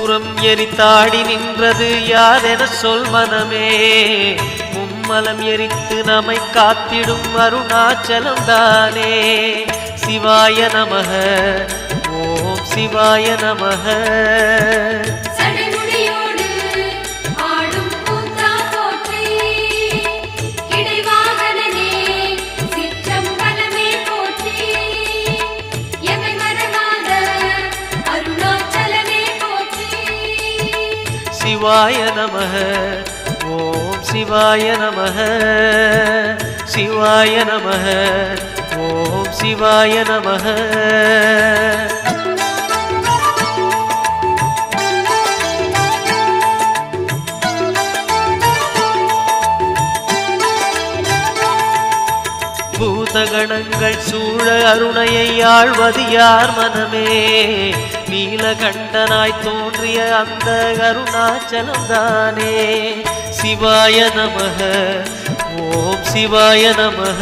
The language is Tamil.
முப்புறம் எரித்தாடி நின்றது யாரென சொல் மனமே. மும்மலம் எரித்து நம்மை காத்திடும் அருணாச்சலம் தானே. சிவாய நமக ஓம் சிவாய நமக. சிவாய நமக ஓம் சிவாய நமக. சிவாய நமக ஓம் சிவாய நமக. பூதகணங்கள் சூழ அருணையை ஆழ்வது யார் மனமே. நீலகண்டனாய் தோன்றிய அந்த அருணாச்சலம் தானே. சிவாய நமக ஓம் சிவாய நமக.